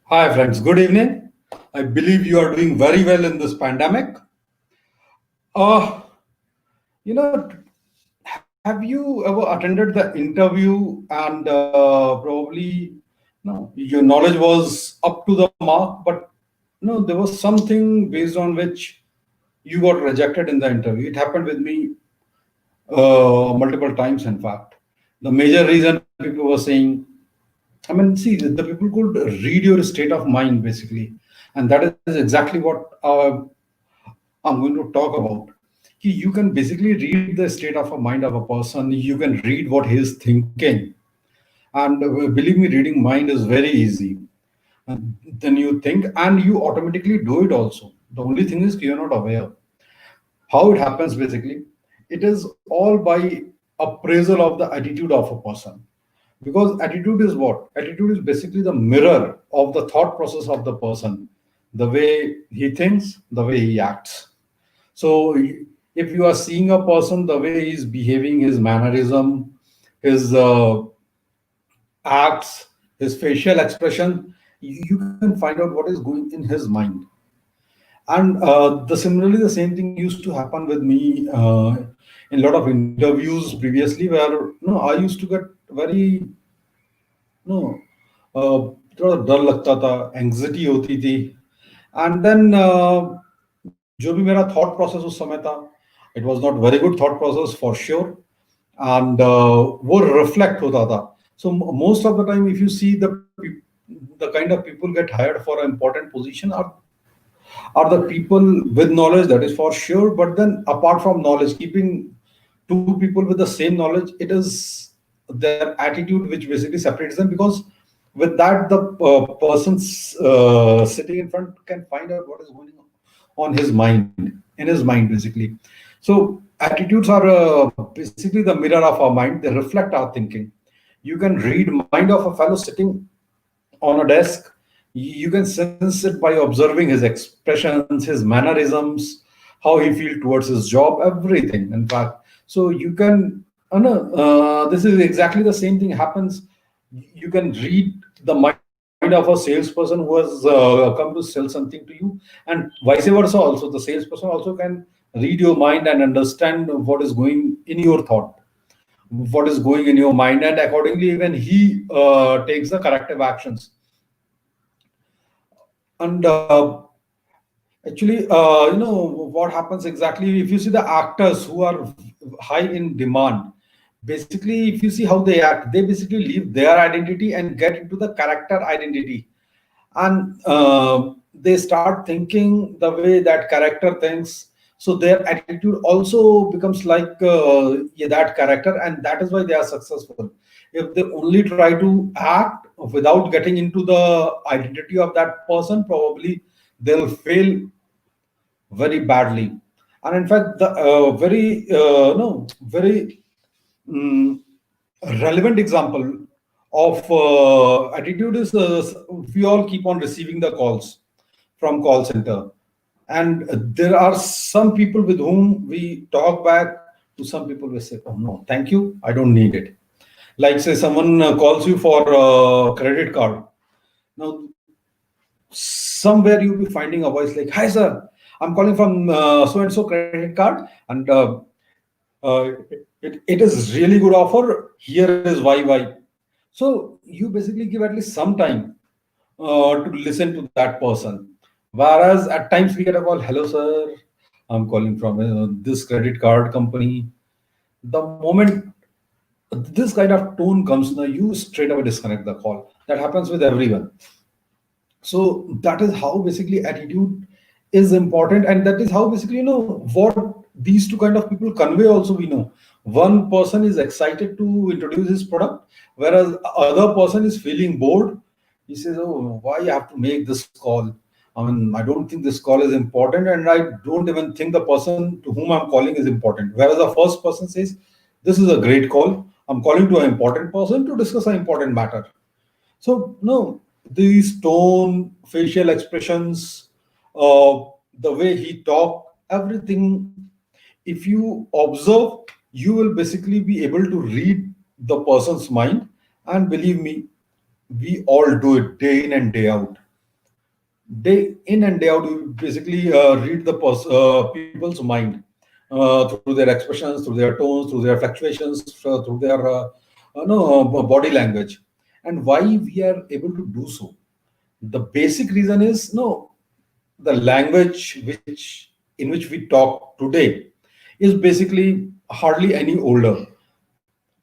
Hi, friends. Good evening. I believe you are doing very well in this pandemic. Uh, have you ever attended the interview and probably your knowledge was up to the mark, but there was something based on which you got rejected in the interview. It happened with me multiple times, in fact. The major reason people were saying, I mean, see, the people could read your state of mind basically, and that is exactly what I'm going to talk about. You can basically read the state of a mind of a person. You can read what he is thinking, and believe me, reading mind is very easy. Then you think, and you automatically do it also. The only thing is you're not aware how it happens. Basically, it is all by appraisal of the attitude of a person, because attitude is what? Attitude is basically the mirror of the thought process of the person, the way he thinks, the way he acts. So if you are seeing a person, the way he's behaving, his mannerism, his acts, his facial expression, you can find out what is going in his mind. And similarly, the same thing used to happen with me in a lot of interviews previously, where I used to get very no थोड़ा डर लगता था, anxiety होती थी. And then जो भी मेरा thought process उस समय था, it was not very good thought process for sure. And वो रिफ्लेक्ट होता था. So most of the time, if you see the kind of people get hired for an important position are the people with knowledge, that is for sure. But then apart from knowledge, keeping two people with the same knowledge, it is their attitude which basically separates them, because with that the person's sitting in front can find out what is going on his mind, in his mind basically. So attitudes are basically the mirror of our mind. They reflect our thinking. You can read mind of a fellow sitting on a desk. You can sense it by observing his expressions, his mannerisms, how he feels towards his job, everything, in fact. So you can, no, this is exactly the same thing happens. You can read the mind of a salesperson who has come to sell something to you, and vice versa also. The salesperson also can read your mind and understand what is going in your thought, what is going in your mind, and accordingly even he takes the corrective actions. And actually, what happens exactly, if you see the actors who are high in demand, basically if you see how they act, they basically leave their identity and get into the character identity. And they start thinking the way that character thinks. So their attitude also becomes like yeah, that character, and that is why they are successful. If they only try to act without getting into the identity of that person, probably they'll fail very badly. And in fact, the very no very mm, relevant example of attitude is we all keep on receiving the calls from call center, and there are some people with whom we talk back. To some people we say, oh no, thank you, I don't need it. Like say someone calls you for credit card. Now somewhere you'll be finding a voice like, hi sir, I'm calling from so and so credit card, and it is really good offer, here is why. So you basically give at least some time to listen to that person. Whereas at times we get a call, hello sir, I'm calling from this credit card company. The moment this kind of tone comes, now you straight away disconnect the call. That happens with everyone. So that is how basically attitude is important, and that is how basically what these two kind of people convey also. We know one person is excited to introduce his product, whereas other person is feeling bored. He says, oh, why you have to make this call? I mean, I don't think this call is important, and I don't even think the person to whom I'm calling is important. Whereas the first person says, this is a great call, I'm calling to an important person to discuss an important matter. So no, these tone, facial expressions, uh, the way he talk, everything. If you observe, you will basically be able to read the person's mind. And believe me, we all do it day in and day out. day in and day out. You basically read the people's mind through their expressions, through their tones, through their fluctuations, through their no, body language. And why we are able to do so? The basic reason is, no, the language which in which we talk today is basically hardly any older.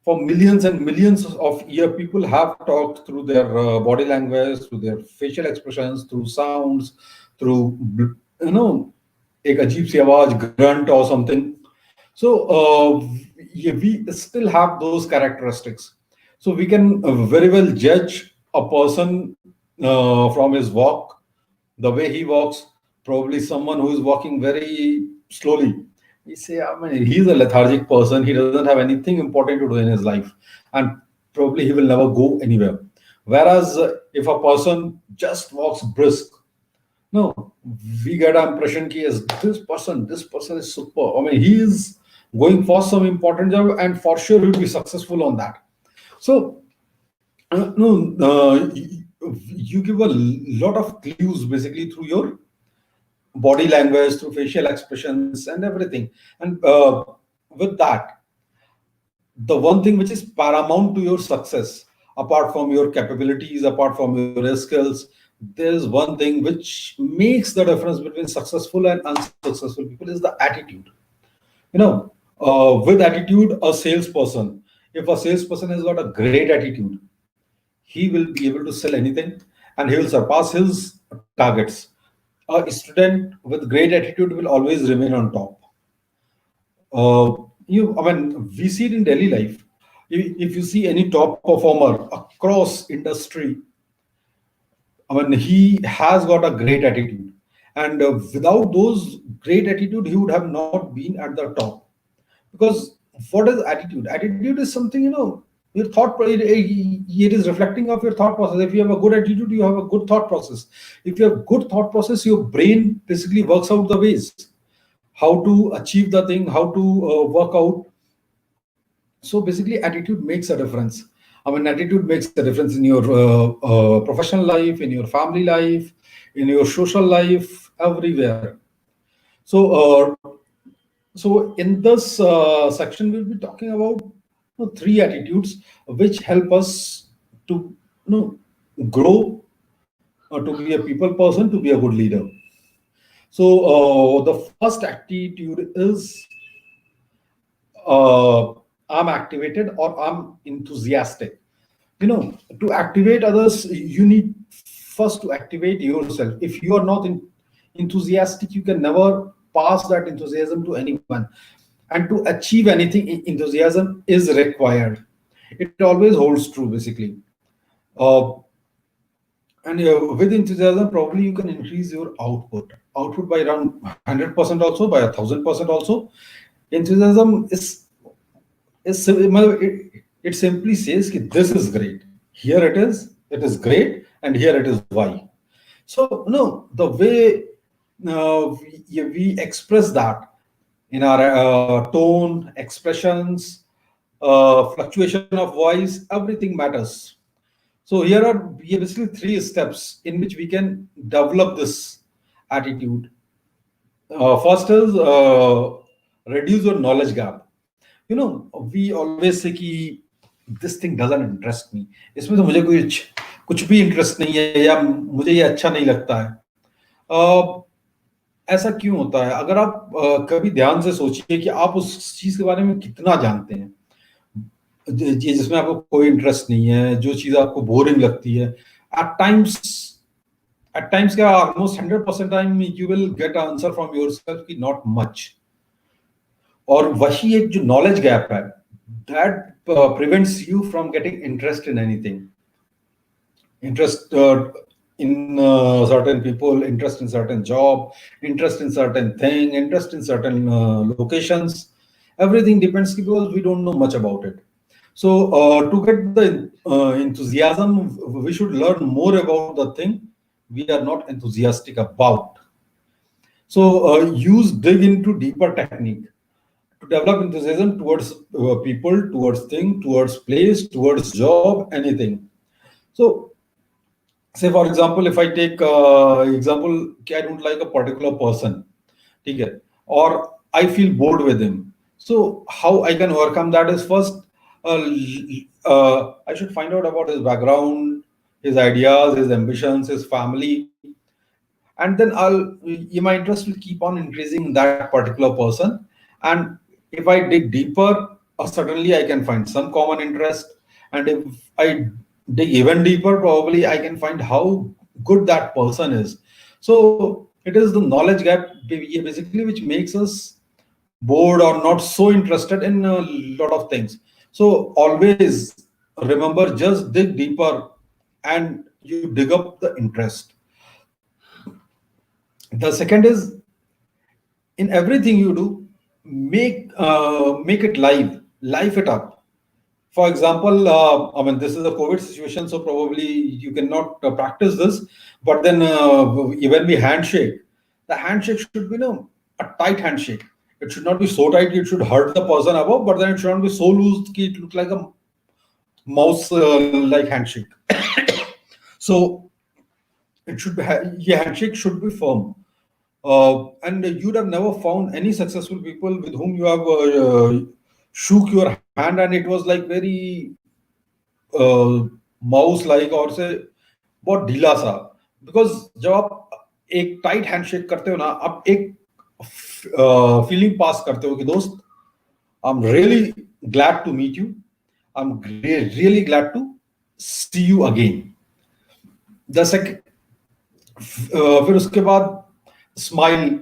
For millions and millions of year, people have talked through their body language, through their facial expressions, through sounds, through you know एक अजीब सी आवाज, grunt or something. So yeah, we still have those characteristics. So we can very well judge a person from his walk, the way he walks. Probably someone who is walking very slowly, we say, I mean, he's a lethargic person. He doesn't have anything important to do in his life, and probably he will never go anywhere. Whereas if a person just walks brisk, no, we get an impression that yes, this person is super. I mean, he is going for some important job, and for sure he'll be successful on that. So, no, you give a lot of clues basically through your body language, through facial expressions, and everything. And with that, the one thing which is paramount to your success, apart from your capabilities, apart from your skills, there's one thing which makes the difference between successful and unsuccessful people is the attitude. You know, with attitude, a salesperson, if a salesperson has got a great attitude, he will be able to sell anything and he will surpass his targets. A student with great attitude will always remain on top. I mean, we see it in daily life. If you see any top performer across industry, I mean, he has got a great attitude, and without those great attitude, he would have not been at the top. Because what is attitude? Attitude is something, your it is reflecting of your thought process. If you have a good attitude, you have a good thought process. If you have good thought process, your brain basically works out the ways how to achieve the thing, how to work out. So basically attitude makes a difference. I mean, attitude makes a difference in your professional life, in your family life, in your social life, everywhere. So in this section, we'll be talking about three attitudes which help us to grow, to be a people person, to be a good leader. So the first attitude is I'm activated or I'm enthusiastic. To activate others, you need first to activate yourself. If you are not enthusiastic, you can never pass that enthusiasm to anyone. And to achieve anything, enthusiasm is required. It always holds true, basically. Uh, and with enthusiasm, probably you can increase your output by around 100% also, by 1,000% also. Enthusiasm it simply says that this is great. Here it is great, and here it is why. So no, the way we express that in our tone, expressions, fluctuation of voice, everything matters. So here are basically three steps in which we can develop this attitude. First is reduce your knowledge gap. We always say कि this thing doesn't interest me. इसमें तो मुझे कुछ भी interest नहीं है, या मुझे ये अच्छा नहीं लगता है. ऐसा क्यों होता है? अगर आप कभी ध्यान से सोचिए कि आप उस चीज के बारे में कितना जानते हैं, जिसमें आपको कोई इंटरेस्ट नहीं है, जो चीज आपको बोरिंग लगती है. एट टाइम्स क्या, almost 100% time you will get answer from yourself कि नॉट मच. और वही एक जो नॉलेज गैप है, that prevents you from getting interest in anything. Interest in certain people, interest in certain job, interest in certain thing, interest in certain locations. Everything depends because we don't know much about it. So to get the enthusiasm, we should learn more about the thing we are not enthusiastic about. So dig into deeper technique to develop enthusiasm towards people, towards thing, towards place, towards job, anything. So say for example, if I take example कि I don't like a particular person, ठीक है, or I feel bored with him. So how I can overcome that is first, I should find out about his background, his ideas, his ambitions, his family, and then my interest will keep on increasing in that particular person. And if I dig deeper, suddenly I can find some common interest. And if I dig even deeper, probably I can find how good that person is. So it is the knowledge gap basically which makes us bored or not so interested in a lot of things. So always remember, just dig deeper and you dig up the interest. The second is, in everything you do, make it live it up. For example, I mean, this is a COVID situation, so probably you cannot practice this. But then when we handshake, the handshake should be, a tight handshake. It should not be so tight it should hurt the person above, but then it should not be so loose that it look like a mouse like handshake. So it should be your handshake should be firm. And you'd have never found any successful people with whom you have shook your hand and it was like very mouse like और से बहुत ढीला सा. Because जब आप एक tight handshake करते हो ना, आप एक फीलिंग पास करते हो कि दोस्त, I am really glad to meet you, I am really glad to see you again. The second, फिर उसके बाद स्माइल.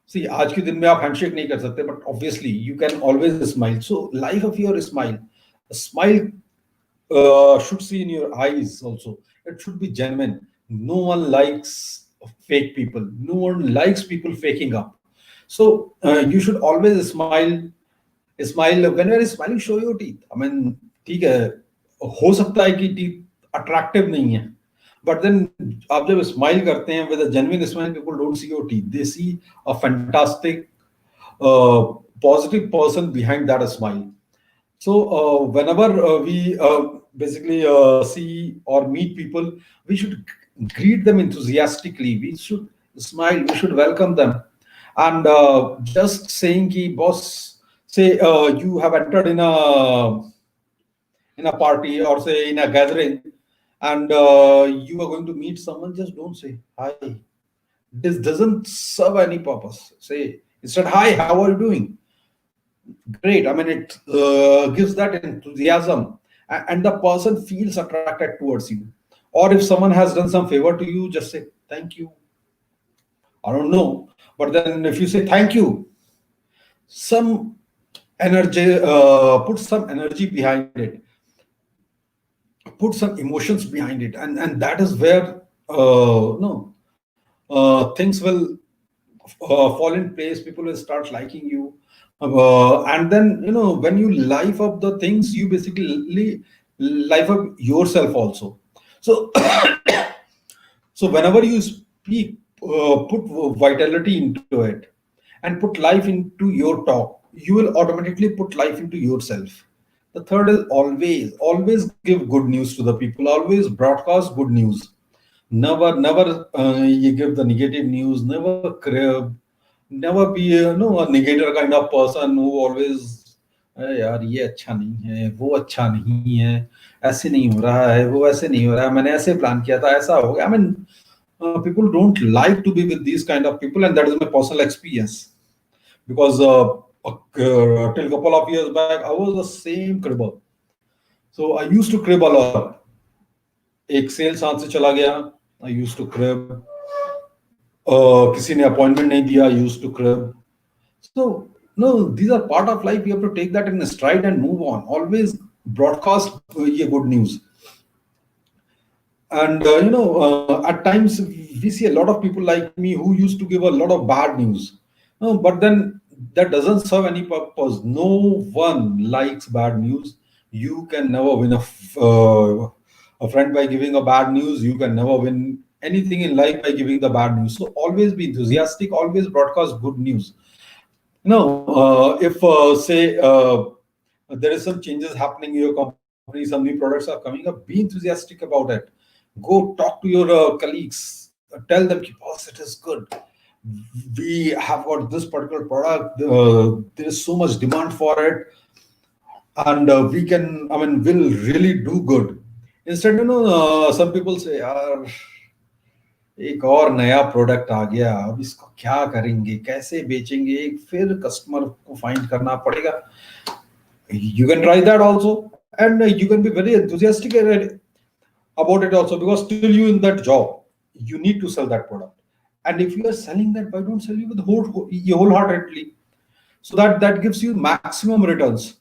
सी, आज के दिन में आप हैंडशेक नहीं कर सकते, but obviously you can always smile. So life of your smile, smile should see in your eyes also. It should be genuine. No one likes fake people. No one likes people faking up. So you should always smile. Smile. When you are smiling, show your teeth. I mean, ठीक है, हो सकता है कि teeth attractive नहीं है, but then आप जब smile करते हैं with a genuine smile, people don't see your teeth. They see a fantastic, positive person behind that smile. So whenever we basically see or meet people, we should greet them enthusiastically. We should smile. We should welcome them. And just saying ki boss, say you have entered in a party or say in a gathering, and you are going to meet someone, just don't say hi. This doesn't serve any purpose. Say instead, hi, how are you doing? Great. I mean, it gives that enthusiasm, and the person feels attracted towards you. Or if someone has done some favor to you, just say thank you. I don't know, but then if you say thank you, some energy, put some energy behind it, put some emotions behind it, and that is where no things will fall in place. People will start liking you. And then, when you life up the things, you basically life up yourself also. So so whenever you speak, put vitality into it and put life into your talk, you will automatically put life into yourself. The third is, always give good news to the people. Always broadcast good news. Never you give the negative news. Never crib. Never be a negator kind of person who always, यार ये अच्छा नहीं है, वो अच्छा नहीं है, ऐसे नहीं हो रहा है, वो ऐसे नहीं हो रहा है, मैंने ऐसे प्लान किया था, ऐसा हो गया. I mean, people don't like to be with these kind of people, and that is my personal experience. Because till a couple of years back, I was the same cribber. So I used to crib a lot. एक sales हाथ से चला गया, I used to crib. किसी ने appointment नहीं दिया, used to crib. So no, these are part of life. You have to take that in a stride and move on. Always broadcast your good news. And at times we see a lot of people like me who used to give a lot of bad news. But then that doesn't serve any purpose. No one likes bad news. You can never win a friend by giving a bad news. You can never win anything in life by giving the bad news. So always be enthusiastic. Always broadcast good news. If say there is some changes happening in your company, some new products are coming up, be enthusiastic about it. Go talk to your colleagues, tell them, boss, it is good, we have got this particular product, there is so much demand for it, and we can, I mean, will really do good. Instead, some people say, यार एक और नया product आ गया, अब इसको क्या करेंगे, कैसे बेचेंगे, फिर कस्टमर को फाइंड करना पड़ेगा. You can try that also, and you can be very enthusiastic about it also, because still you in that job, you need to sell that product. And if you are selling that, why don't sell you with wholeheartedly, so that that gives you maximum returns.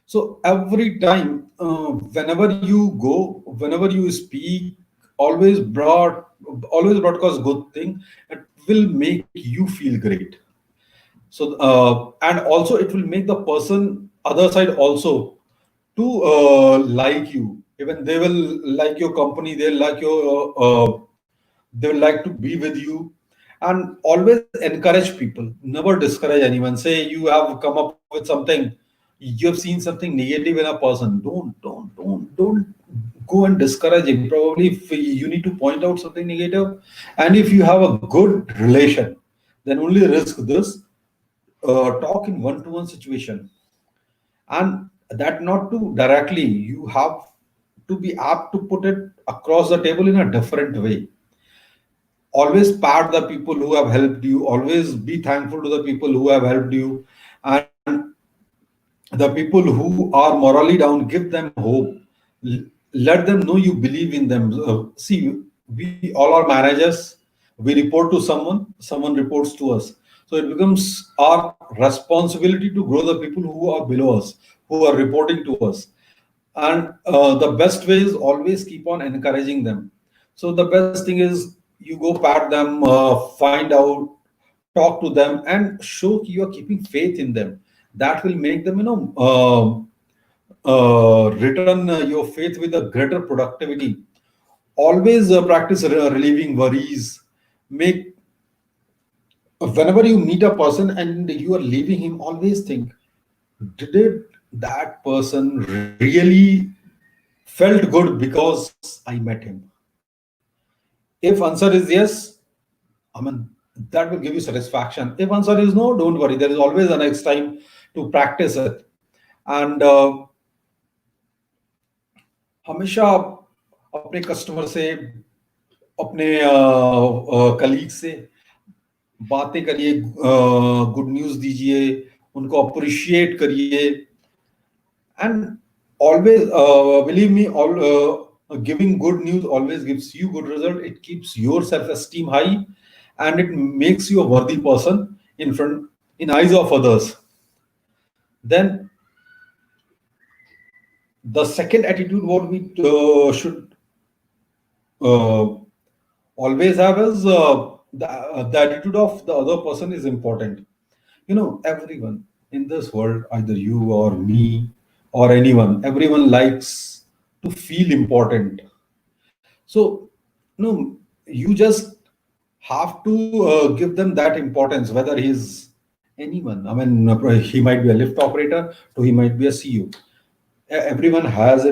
So every time, whenever you go, whenever you speak, always always broadcast good thing. It will make you feel great. So and also it will make the person other side also to like you. Even they will like your company. They like your. They will like to be with you, and always encourage people. Never discourage anyone. Say you have come up with something, you have seen something negative in a person. Don't go and discourage him. Probably if you need to point out something negative, and if you have a good relation, then only risk this. Talk in one-to-one situation, and that not to directly. You have to be apt to put it across the table in a different way. Always pat the people who have helped you, always be thankful to the people who have helped you, and the people who are morally down, give them hope. Let them know you believe in them. See, we all are managers. We report to someone, someone reports to us. So it becomes our responsibility to grow the people who are below us, who are reporting to us. And the best way is always keep on encouraging them. So the best thing is, you go pat them, find out, talk to them, and show you are keeping faith in them. That will make them, return your faith with a greater productivity. Always practice relieving worries. Make Whenever you meet a person and you are leaving him, always think, did that person really felt good because I met him? If answer is yes, I mean, that will give you satisfaction. If answer is no, don't worry. There is always a next time to practice it. And हमेशा अपने customer से, अपने colleague से बातें करिए, good news दीजिए, उनको appreciate करिए. And always, believe me, all giving good news always gives you good result. It keeps your self esteem high, and it makes you a worthy person in eyes of others. Then the second attitude what we should uh, always have is, the attitude of the other person is important. Everyone in this world, either you or me or anyone, everyone likes to feel important. So, you just have to give them that importance, whether he's anyone. I mean, he might be a lift operator, to he might be a CEO. Everyone has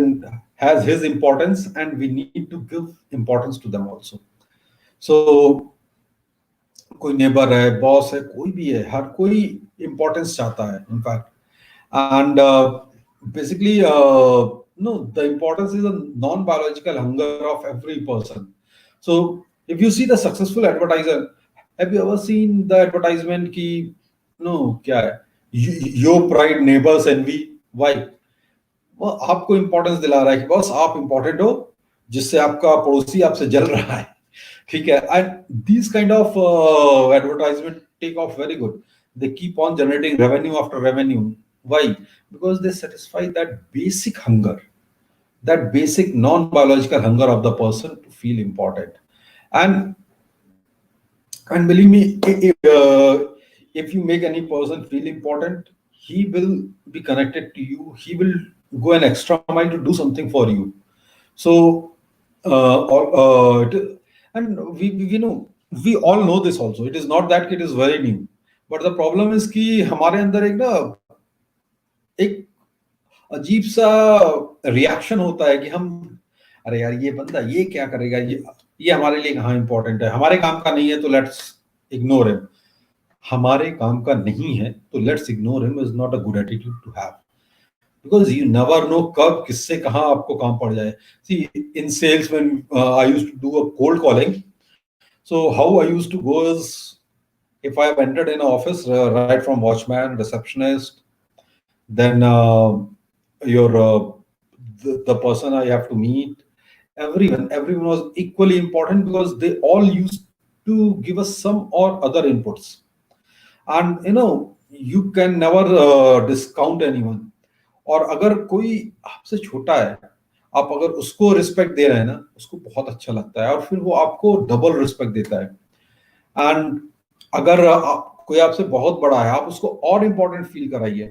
his importance, and we need to give importance to them also. So, कोई neighbour है, boss है, कोई भी है, हर कोई importance चाहता है, in fact. And basically, no, the importance is a non-biological hunger of every person. So if you see the successful advertiser, have you ever seen the advertisement ki, no, kya hai? Your pride, neighbors envy. Why? वो आपको importance दिला रहा है कि बस आप important हो, जिससे आपका पड़ोसी आपसे जल रहा है. ठीक है. And these kind of advertisement take off very good. They keep on generating revenue after revenue. Why? Because they satisfy that basic hunger, that basic non-biological hunger of the person to feel important. And believe me, if you make any person feel important, he will be connected to you. He will go an extra mile to do something for you. So, and we know, we all know this also. It is not that it is very new, but the problem is कि हमारे अंदर एक अजीब सा reaction होता है कि हम अरे यार ये बंदा ये क्या करेगा, ये हमारे लिए कहाँ इंपॉर्टेंट है, हमारे काम का नहीं है तो लेट्स इग्नोर हिम। हमारे काम का नहीं है तो let's ignore him is not a good attitude to have, because you never know कब किससे कहाँ आपको काम पड़ जाए। See in sales when I used to do a cold calling, so how I used to go is, if I have entered in an office, right from watchman, receptionist, then your the person I have to meet, everyone was equally important because they all used to give us some or other inputs, and you can never discount anyone. और अगर कोई आपसे छोटा है, आप अगर उसको respect दे रहे हैं ना, उसको बहुत अच्छा लगता है और फिर वो आपको डबल रिस्पेक्ट देता है। एंड अगर कोई आपसे बहुत बड़ा है, आप उसको और इम्पोर्टेंट फील कराइए,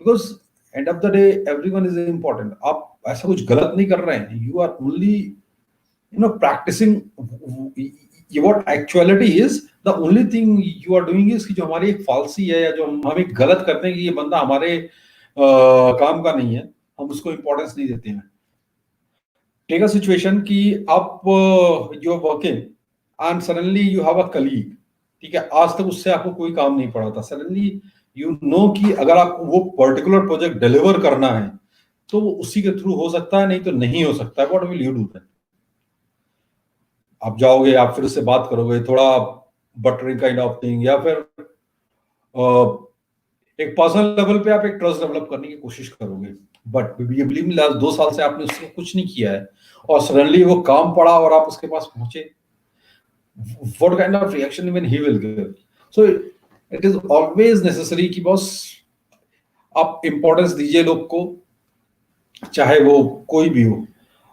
because end of the day everyone is important. आप ऐसा कुछ गलत नहीं कर रहे हैं, you are only practicing what actuality is. The only thing you are doing is कि जो हमारी एक फालसी है या जो हम एक गलत करते हैं कि ये बंदा हमारे काम का नहीं है, हम उसको इंपॉर्टेंस नहीं देते हैं। टेक अ सिचुएशन कि आप you are working and suddenly you have a colleague, ठीक है, आज तक उससे आपको कोई काम नहीं पड़ा था, सडनली यू नो कि अगर आपको वो पर्टिकुलर प्रोजेक्ट डिलीवर करना है तो वो उसी के थ्रू हो सकता है, नहीं तो नहीं हो सकता है। What will you do then? आप जाओगे, आप फिर उससे बात करोगे, थोड़ा बटरिंग काइंड ऑफ थिंग, या फिर एक पर्सनल लेवल पे आप एक ट्रस्ट डेवलप करने की कोशिश करोगे। बट ये बिलीव मी, लास्ट 2 साल से आपने उससे कुछ नहीं किया है और सडनली वो काम पड़ा और आप उसके पास पहुंचे, what kind of reaction even he will give? So it is always necessary कि बॉस आप इंपॉर्टेंस दीजिए लोग को, चाहे वो कोई भी हो,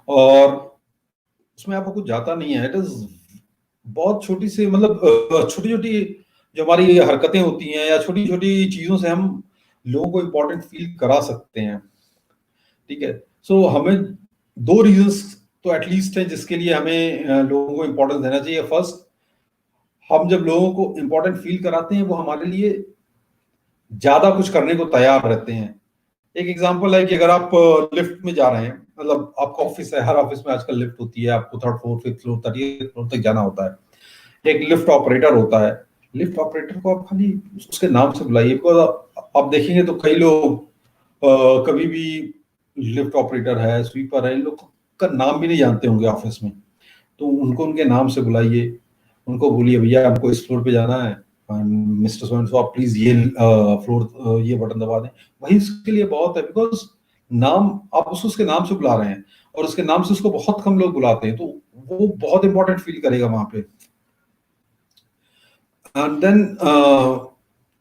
और उसमें आपको कुछ जाता नहीं है। इट इज बहुत छोटी सी, मतलब छोटी छोटी जो हमारी हरकतें होती हैं या छोटी छोटी चीजों से हम लोगों को इंपॉर्टेंट फील करा सकते हैं, ठीक है। सो हमें 2 रीजंस तो एटलीस्ट है जिसके लिए हमें लोगों को इंपॉर्टेंस देना चाहिए। फर्स्ट, हम जब लोगों को इंपॉर्टेंट फील कराते हैं वो हमारे लिए ज्यादा कुछ करने को तैयार रहते हैं। एक एग्जांपल है कि अगर आप लिफ्ट में जा रहे हैं, मतलब आपका ऑफिस है, हर ऑफिस में आजकल लिफ्ट होती है, आपको 3rd floor 5th floor 30th floor तक जाना होता है। एक लिफ्ट ऑपरेटर होता है, लिफ्ट ऑपरेटर को आप खाली उसके नाम से बुलाइए, बिकॉज आप देखेंगे तो कई लोग कभी भी लिफ्ट ऑपरेटर है, स्वीपर है, इन लोग का नाम भी नहीं जानते होंगे ऑफिस में, तो उनको उनके नाम से बुलाइए, उनको बोलिए भैया हमको इस फ्लोर पे जाना है, मिस्टर सो एंड सो आप प्लीज ये फ्लोर ये बटन दबा दें। वही उसके लिए बहुत है, बिकॉज नाम आप उसके नाम से बुला रहे हैं और उसके नाम से उसको बहुत कम लोग बुलाते हैं, तो वो बहुत इंपॉर्टेंट फील करेगा वहां पे। And then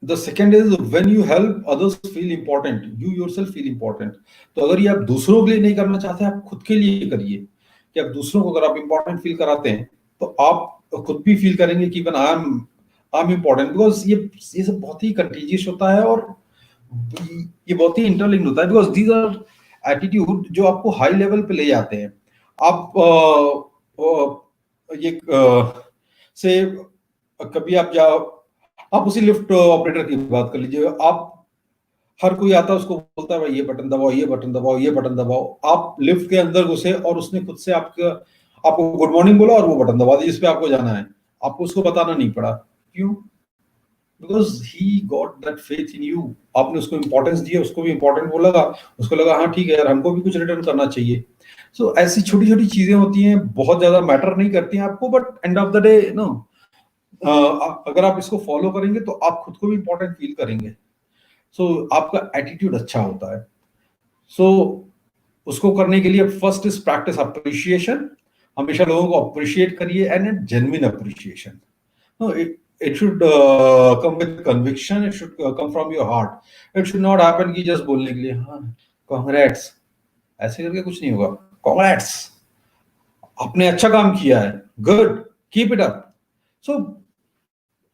the second is when you help others feel important, you yourself feel important. तो अगर ये आप दूसरों के लिए नहीं करना चाहते, आप खुद के लिए करिए कि आप दूसरों को अगर आप इंपॉर्टेंट फील कराते हैं तो आप खुद भी फील करेंगे कि when I am important, because ये सब बहुत ही कंटीजियस होता है और ये बहुत ही इंटरलिंक्ड होता है, बिकॉज दीज आर एटीट्यूड जो आपको हाई लेवल पे ले जाते हैं। आप ये से कभी आप जाओ, आप उसी लिफ्ट ऑपरेटर की बात कर लीजिए, आप हर कोई आता है उसको बोलता है भाई ये बटन दबाओ, ये बटन दबाओ, ये बटन दबाओ। आप लिफ्ट के अंदर घुसे और उसने खुद से आपको गुड मॉर्निंग बोला और वो बटन दबा दिया जिस पे आपको जाना है, आपको उसको बताना नहीं पड़ा। क्यों? Because he got that faith in you. आपने उसको इंपॉर्टेंस दिया, उसको भी इंपॉर्टेंट वो लगा, उसको लगा हाँ ठीक है यार हमको भी कुछ रिटर्न करना चाहिए। सो ऐसी छोटी छोटी चीजें होती हैं, बहुत ज्यादा मैटर नहीं करती हैं आपको, but end of the day no अगर आप इसको फॉलो करेंगे तो आप खुद को भी इंपॉर्टेंट फील करेंगे। सो आपका एटीट्यूड अच्छा होता है। सो उसको करने के लिए फर्स्ट इज प्रैक्टिस अप्रिशिएशन। हमेशा लोगों को अप्रिशिएट करिए and genuine appreciation. No, it should come with conviction, it should come from your heart, it should not happen कि just बोलने के लिए हाँ congrats, ऐसे करके कुछ नहीं होगा। congrats, आपने अच्छा काम किया है, good, keep it up। so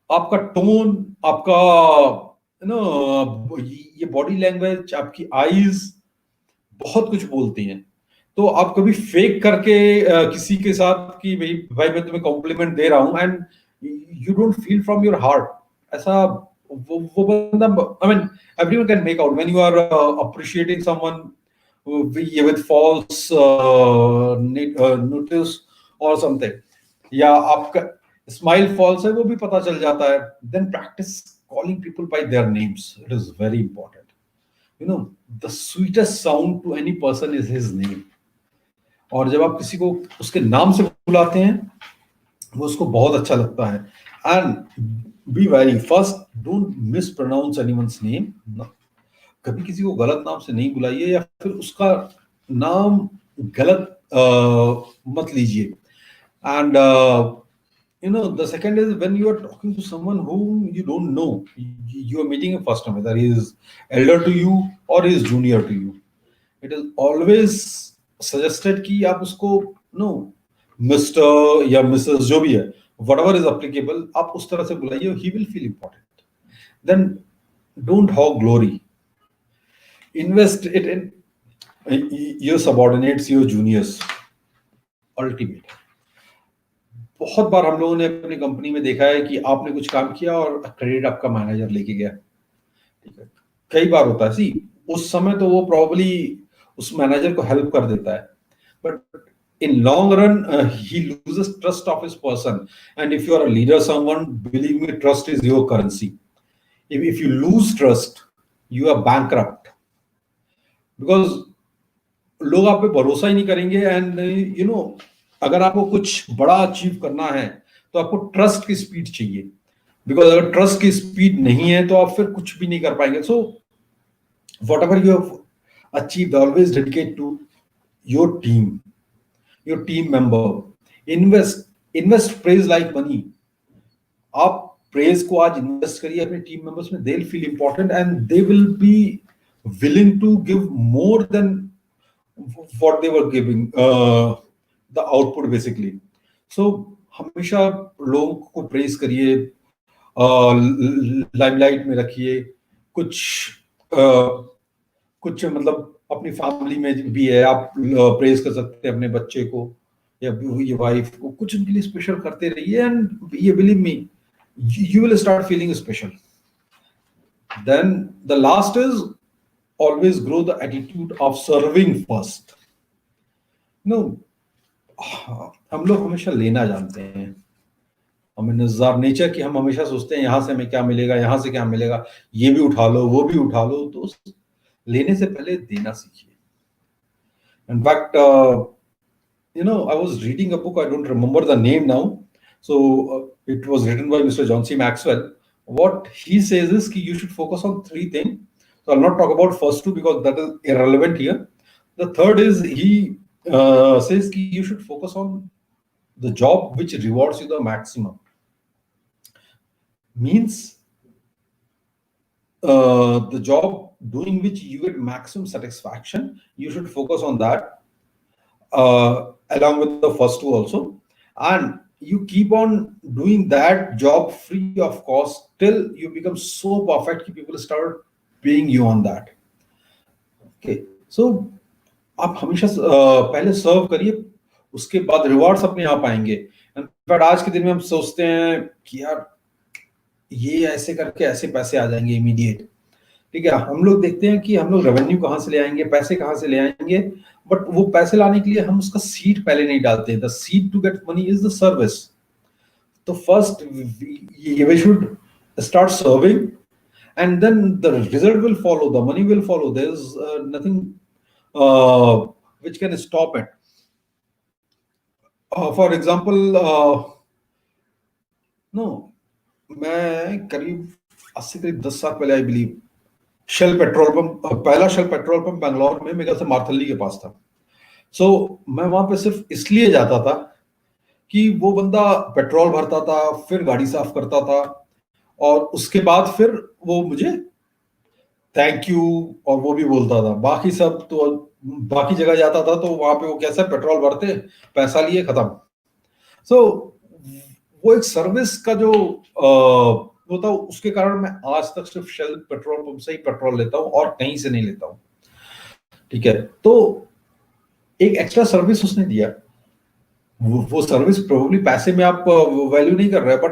आपका टोन, आपका ये बॉडी लैंग्वेज, आपकी आईज बहुत कुछ बोलती हैं। तो आप कभी फेक करके किसी के साथ कि भाई भाई मैं तुम्हें कॉम्प्लीमेंट दे रहा हूं and you don't feel from your heart, ऐसा वो बंदा, I mean everyone can make out when you are appreciating someone with false notice or something, या आपका स्माइल फॉल्स है वो भी पता चल जाता है. Then practice calling people by their names. It is very important. You know, the sweetest sound to any person is his name. और जब आप किसी को उसके नाम से बुलाते हैं वो उसको बहुत अच्छा लगता है. And be very first, don't miss pronounce anyone's name. कभी किसी को गलत नाम से नहीं बुलाइए या फिर उसका नाम गलत मत लीजिए. And the second is when you are talking to someone whom you don't know, you are meeting a first time, whether he is elder to you or he is junior to you. It is always suggested कि आप उसको mister या Mrs जो भी है, whatever is applicable, आप उस तरह से बुलाइए. he will feel important. Then don't hog glory. Invest it in your subordinates, your juniors. Ultimate. बहुत बार हम लोगों ने अपनी कंपनी में देखा है कि आपने कुछ काम किया और क्रेडिट आपका मैनेजर लेके गया. ठीक है, कई बार होता है. सी, उस समय तो वो प्रॉब्ली उस मैनेजर को हेल्प कर देता है, but in long run he loses trust of his person. And if you are a leader, someone, believe me, trust is your currency. If you lose trust, you are bankrupt, because लोग आप पे भरोसा ही नहीं करेंगे. And अगर आपको कुछ बड़ा अचीव करना है तो आपको ट्रस्ट की स्पीड चाहिए, बिकॉज अगर ट्रस्ट की स्पीड नहीं है तो आप फिर कुछ भी नहीं कर पाएंगे. So whatever you have achieved, always dedicate to your team member. Invest praise like money. आप प्रेज को आज इन्वेस्ट करिए अपने टीम मेंबर्स में. They will feel important and they will be willing to give more than what they were giving, the output basically. So हमेशा लोगों को praise करिए, लाइमलाइट में रखिए. कुछ मतलब अपनी फैमिली में भी है, आप प्रेज कर सकते हैं अपने बच्चे को या ये वाइफ को. कुछ उनके लिए स्पेशल करते रहिए एंड ये believe me, you will start feeling special. Then the last is always grow the attitude of serving first. हम लोग हमेशा लेना जानते हैं. हमें नज़ार नेचर की, हम हमेशा सोचते हैं यहाँ से हमें क्या मिलेगा, यहाँ से क्या मिलेगा, ये भी उठा लो, वो भी उठा लो. तो लेने से पहले देना सीखिए. In fact, I was reading a book, I don't remember the name now. So it was written by Mr. John C. Maxwell. What he says is that you should focus on three things. So I'll not talk about first two because that is irrelevant here. The third is he says that you should focus on the job which rewards you the maximum. Means the job doing which you get maximum satisfaction, you should focus on that along with the first two also. And you keep on doing that job free of cost till you become so perfect that people start paying you on that. Okay, so आप हमेशा पहले सर्व करिए, उसके बाद rewards अपने आप आएंगे. In fact आज के दिन में हम सोचते हैं कि यार ये ऐसे करके ऐसे पैसे आ जाएंगे इमीडिएट. ठीक है, हम लोग देखते हैं कि हम लोग रेवेन्यू कहाँ से ले आएंगे, पैसे कहाँ से ले आएंगे, बट वो पैसे लाने के लिए हम उसका सीड पहले नहीं डालते. The seed to get money is the service. तो first we should start serving and then the result will follow, the money will follow. There is nothing which can stop it. For example, मैं करीब 10 साल पहले I believe shell petrol pump, पहला shell petrol pump Bangalore में मेरे से मार्थली के पास था. सो मैं वहां पे सिर्फ इसलिए जाता था कि वो बंदा पेट्रोल भरता था, फिर गाड़ी साफ करता था और उसके बाद फिर वो मुझे थैंक यू और वो भी बोलता था. बाकी सब तो बाकी जगह जाता था तो वहां पे वो कैसा पेट्रोल भरते, पैसा लिए, खत्म. सो वो एक सर्विस का जो होता है, उसके कारण मैं आज तक सिर्फ शेल पेट्रोल पंप से ही पेट्रोल लेता हूँ और कहीं से नहीं लेता हूँ. ठीक है, तो एक एक्स्ट्रा सर्विस उसने दिया. वो सर्विस प्रोबेबली पैसे में आप वैल्यू नहीं कर रहे, बट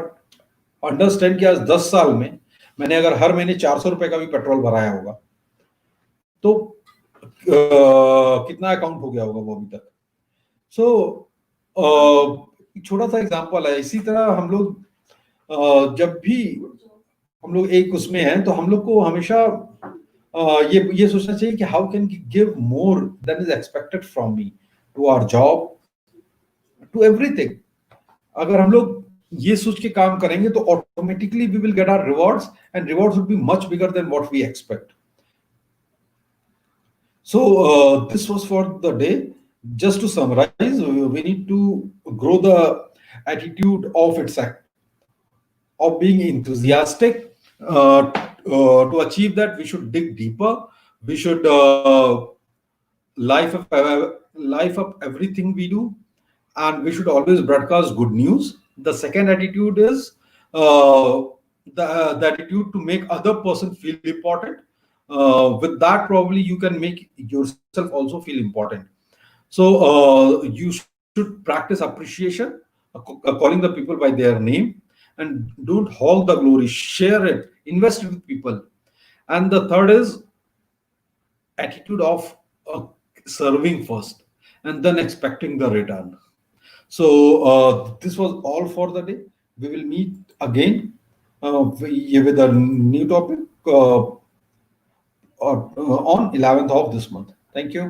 अंडरस्टैंड कि आज 10 साल में मैंने अगर हर महीने 400 रुपए का भी पेट्रोल भराया होगा तो कितना अकाउंट हो गया होगा वो अभी तक। सो छोटा सा एग्जांपल है। इसी तरह हम लोग जब भी हम लोग एक उसमें हैं तो हम लोग को हमेशा ये सोचना चाहिए कि how can give more than is expected from me, to our job, to everything. अगर हम लोग ये सोच के काम करेंगे तो automatically we will get our rewards, and rewards will be much bigger than what we expect. So this was for the day. Just to summarize, we need to grow the attitude of its act, of being enthusiastic. To achieve that, we should dig deeper. We should life up everything we do, and we should always broadcast good news. The second attitude is the attitude to make other person feel important. With that, probably you can make yourself also feel important. So you should practice appreciation, calling the people by their name, and don't hog the glory. Share it, invest it with people. And the third is attitude of serving first and then expecting the return. So this was all for the day. We will meet again with a new topic on 11th of this month. Thank you.